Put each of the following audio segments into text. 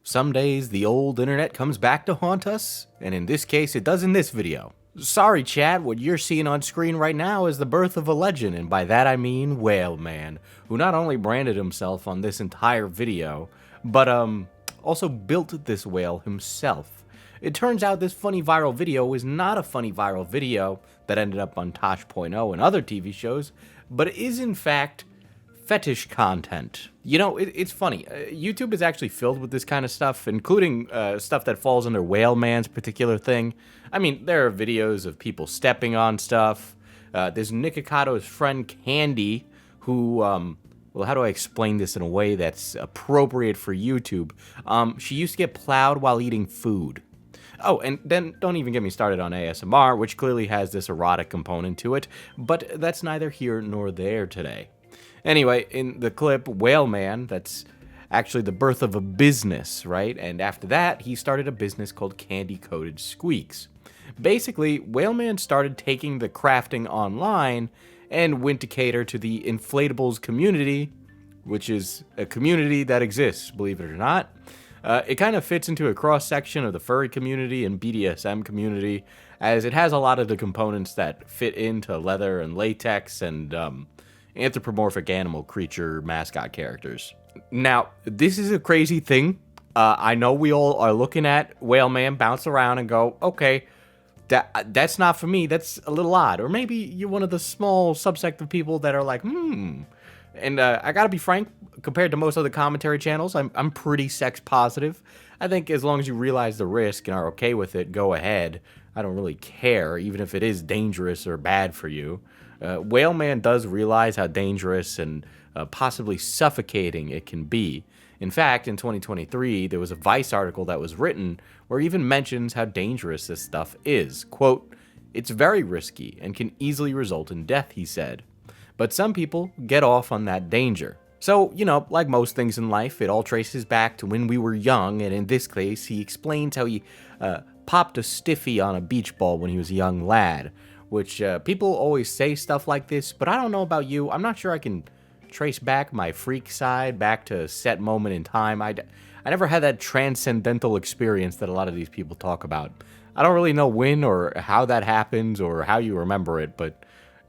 Some days the old internet comes back to haunt us, and in this case it does in this video. Sorry chat, what you're seeing on screen right now is the birth of a legend, and by that I mean Whalan, who not only branded himself on this entire video, but also built this whale himself. It turns out this funny viral video is not a funny viral video that ended up on Tosh.0 and other TV shows, but is in fact fetish content. You know, it's funny. YouTube is actually filled with this kind of stuff, including stuff that falls under Whalan's particular thing. I mean, there are videos of people stepping on stuff. There's Nikocato's friend Candy, who, well, how do I explain this in a way that's appropriate for YouTube? She used to get plowed while eating food. Oh, and then don't even get me started on ASMR, which clearly has this erotic component to it, but that's neither here nor there today. Anyway, in the clip, Whalan, that's actually the birth of a business, right? And after that, he started a business called Candy Coated Squeaks. Basically, Whalan started taking the crafting online and went to cater to the inflatables community, which is a community that exists, believe it or not. It kind of fits into a cross-section of the furry community and BDSM community, as it has a lot of the components that fit into leather and latex and anthropomorphic animal creature mascot characters. Now, this is a crazy thing. I know we all are looking at Whalan bounce around and go, okay, that's not for me, that's a little odd. Or maybe you're one of the small subsect of people that are like, And I gotta be frank, compared to most other commentary channels, I'm pretty sex positive. I think as long as you realize the risk and are okay with it, go ahead. I don't really care, even if it is dangerous or bad for you. Whalan does realize how dangerous and possibly suffocating it can be. In fact, in 2023, there was a Vice article that was written where it even mentions how dangerous this stuff is. Quote, "It's very risky and can easily result in death," he said. But some people get off on that danger. So, you know, like most things in life, it all traces back to when we were young, and in this case, he explains how he popped a stiffy on a beach ball when he was a young lad, which people always say stuff like this, but I don't know about you. I'm not sure I can trace back my freak side back to a set moment in time. I never had that transcendental experience that a lot of these people talk about. I don't really know when or how that happens or how you remember it, but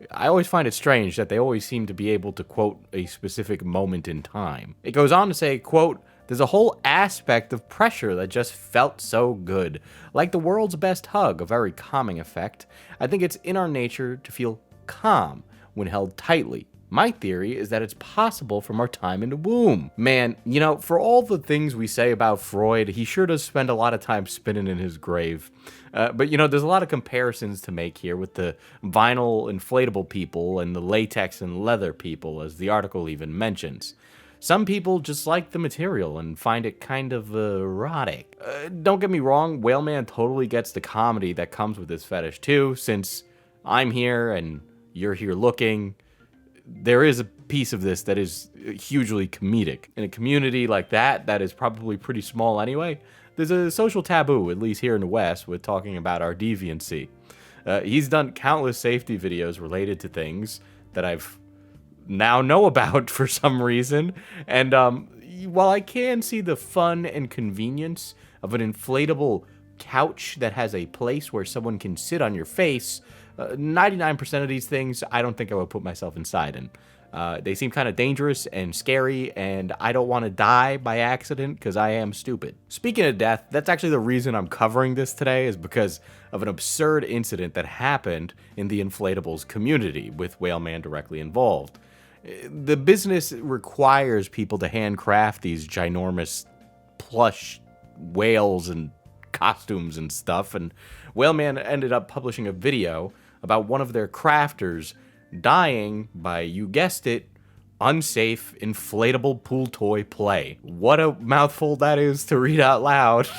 I always find it strange that they always seem to be able to quote a specific moment in time. It goes on to say, quote, "There's a whole aspect of pressure that just felt so good. Like the world's best hug, a very calming effect. I think it's in our nature to feel calm when held tightly. My theory is that it's possible from our time in the womb." Man, you know, for all the things we say about Freud, he sure does spend a lot of time spinning in his grave. But, you know, there's a lot of comparisons to make here with the vinyl inflatable people and the latex and leather people, as the article even mentions. Some people just like the material and find it kind of erotic. Don't get me wrong, Whalan totally gets the comedy that comes with this fetish too, since I'm here and you're here looking. There is a piece of this that is hugely comedic. In a community like that is probably pretty small anyway, there's a social taboo, at least here in the West, with talking about our deviancy. He's done countless safety videos related to things that I've now know about for some reason, and while I can see the fun and convenience of an inflatable couch that has a place where someone can sit on your face, 99% of these things I don't think I would put myself inside in. They seem kind of dangerous and scary, and I don't want to die by accident because I am stupid. Speaking of death, that's actually the reason I'm covering this today, is because of an absurd incident that happened in the inflatables community with Whalan directly involved. The business requires people to handcraft these ginormous plush whales and costumes and stuff, and Whalan ended up publishing a video about one of their crafters dying by, you guessed it, unsafe inflatable pool toy play. What a mouthful that is to read out loud.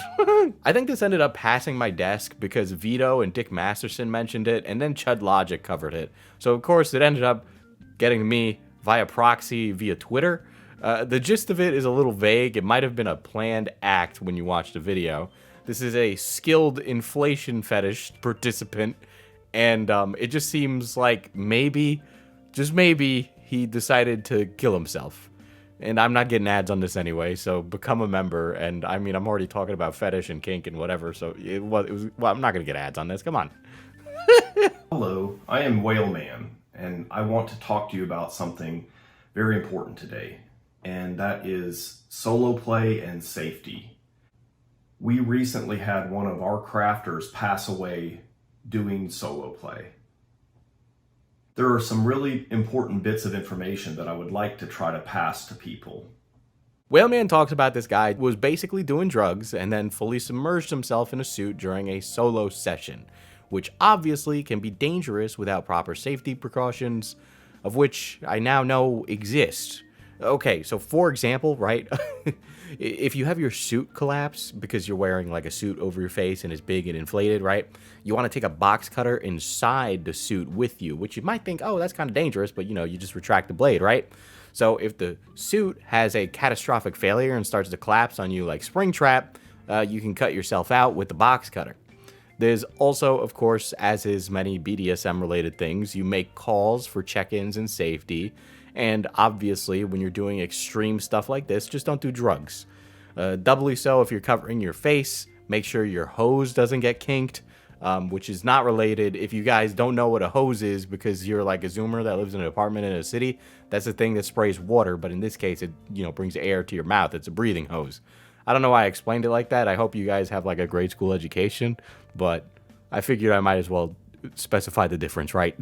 I think this ended up passing my desk because Vito and Dick Masterson mentioned it, and then Chud Logic covered it. So of course it ended up getting to me via proxy via Twitter. The gist of it is a little vague. It might have been a planned act when you watch the video. This is a skilled inflation fetish participant, and it just seems like maybe, just maybe, he decided to kill himself. And I'm not getting ads on this anyway, so become a member. And I mean, I'm already talking about fetish and kink and whatever, so well, I'm not gonna get ads on this. Come on. Hello, I am Whaleman, and I want to talk to you about something very important today, and that is solo play and safety. We recently had one of our crafters pass away doing solo play. There are some really important bits of information that I would like to try to pass to people. Whaleman talks about this guy who was basically doing drugs and then fully submerged himself in a suit during a solo session, which obviously can be dangerous without proper safety precautions, of which I now know exist. Okay, so for example, right, if you have your suit collapse because you're wearing like a suit over your face and it's big and inflated, right, you want to take a box cutter inside the suit with you, which you might think, oh, that's kind of dangerous, but you just retract the blade, right? So if the suit has a catastrophic failure and starts to collapse on you like Springtrap, you can cut yourself out with the box cutter. There's also, of course, as is many BDSM-related things, you make calls for check-ins and safety, and obviously, when you're doing extreme stuff like this, just don't do drugs. Doubly so if you're covering your face, make sure your hose doesn't get kinked, which is not related. If you guys don't know what a hose is because you're like a Zoomer that lives in an apartment in a city, that's a thing that sprays water, but in this case, it brings air to your mouth. It's a breathing hose. I don't know why I explained it like that. I hope you guys have like a grade school education, but I figured I might as well specify the difference, right?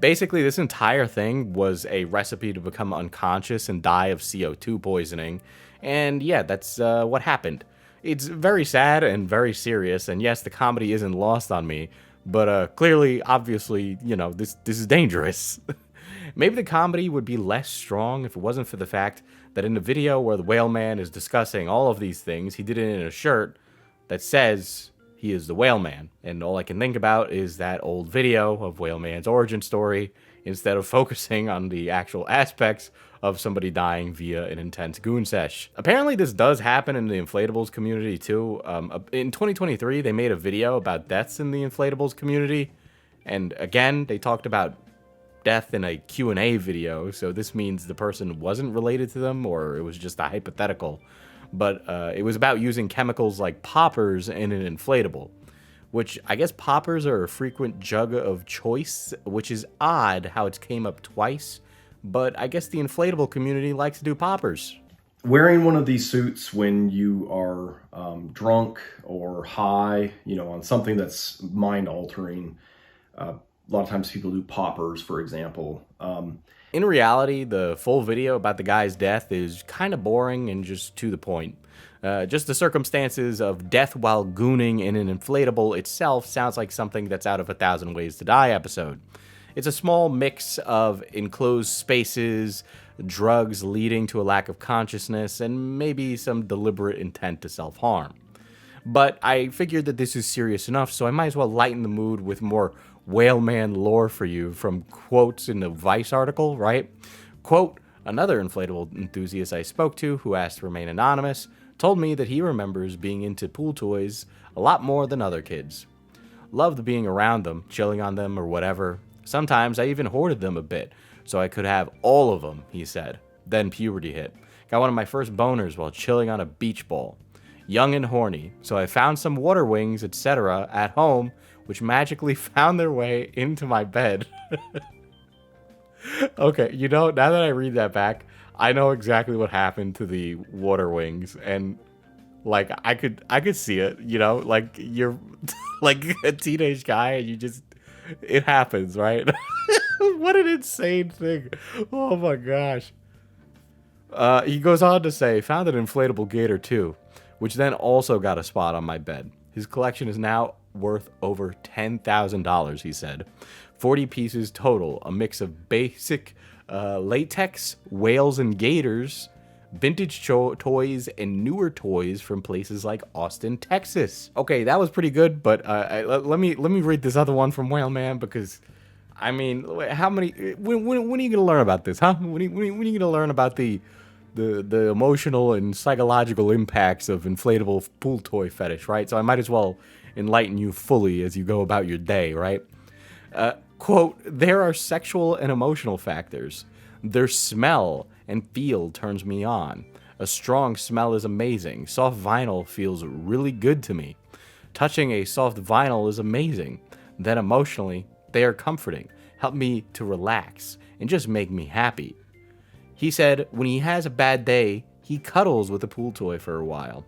Basically, this entire thing was a recipe to become unconscious and die of CO2 poisoning. And yeah, that's what happened. It's very sad and very serious. And yes, the comedy isn't lost on me. But clearly, obviously, this is dangerous. Maybe the comedy would be less strong if it wasn't for the fact that in the video where the Whaleman is discussing all of these things, he did it in a shirt that says he is the Whaleman. And all I can think about is that old video of Whaleman's origin story instead of focusing on the actual aspects of somebody dying via an intense goon sesh. Apparently this does happen in the inflatables community too. In 2023, they made a video about deaths in the inflatables community. And again, they talked about death in a Q&A video, so this means the person wasn't related to them or it was just a hypothetical. But it was about using chemicals like poppers in an inflatable, which I guess poppers are a frequent jug of choice, which is odd how it came up twice, but I guess the inflatable community likes to do poppers. Wearing one of these suits when you are drunk or high, on something that's mind-altering, a lot of times people do poppers, for example. In reality, the full video about the guy's death is kind of boring and just to the point. Just the circumstances of death while gooning in an inflatable itself sounds like something that's out of 1,000 Ways to Die episode. It's a small mix of enclosed spaces, drugs leading to a lack of consciousness, and maybe some deliberate intent to self-harm. But I figured that this is serious enough, so I might as well lighten the mood with more Whaleman lore for you from quotes in the Vice article, right? Quote, another inflatable enthusiast I spoke to, who asked to remain anonymous, told me that he remembers being into pool toys a lot more than other kids. Loved being around them, chilling on them or whatever. Sometimes I even hoarded them a bit, so I could have all of them, he said. Then puberty hit. Got one of my first boners while chilling on a beach ball. Young and horny, so I found some water wings, etc. at home, which magically found their way into my bed. Okay, now that I read that back, I know exactly what happened to the water wings, and like I could see it, like you're like a teenage guy and it happens, right? What an insane thing. Oh my gosh. He goes on to say, found an inflatable gator too, which then also got a spot on my bed. His collection is now worth over $10,000, he said. 40 pieces total, a mix of basic latex, whales and gators, vintage toys, and newer toys from places like Austin, Texas. Okay, that was pretty good, but let me read this other one from Whaleman because, I mean, how many? When are you gonna learn about this, huh? When are you gonna learn about the emotional and psychological impacts of inflatable pool toy fetish, right? So I might as well enlighten you fully as you go about your day, right? Quote, there are sexual and emotional factors. Their smell and feel turns me on. A strong smell is amazing. Soft vinyl feels really good to me. Touching a soft vinyl is amazing. Then emotionally, they are comforting, help me to relax, and just make me happy. He said when he has a bad day, he cuddles with a pool toy for a while.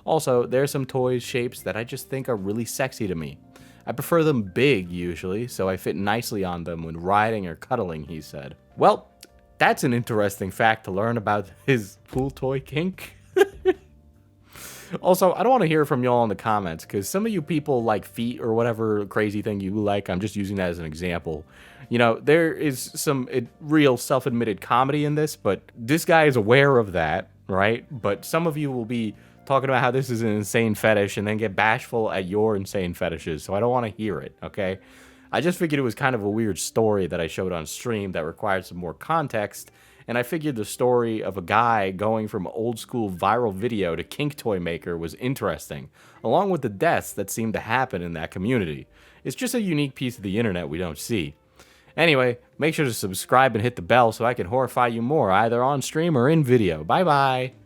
Also, there are some toys shapes that I just think are really sexy to me. I prefer them big usually, so I fit nicely on them when riding or cuddling, he said. Well, that's an interesting fact to learn about his pool toy kink. Also, I don't want to hear from y'all in the comments, because some of you people like feet or whatever crazy thing you like. I'm just using that as an example. You know, there is some real self-admitted comedy in this, but this guy is aware of that, right? But some of you will be talking about how this is an insane fetish and then get bashful at your insane fetishes, so I don't want to hear it, okay? I just figured it was kind of a weird story that I showed on stream that required some more context, and I figured the story of a guy going from old school viral video to kink toy maker was interesting, along with the deaths that seem to happen in that community. It's just a unique piece of the internet we don't see. Anyway, make sure to subscribe and hit the bell so I can horrify you more, either on stream or in video. Bye bye!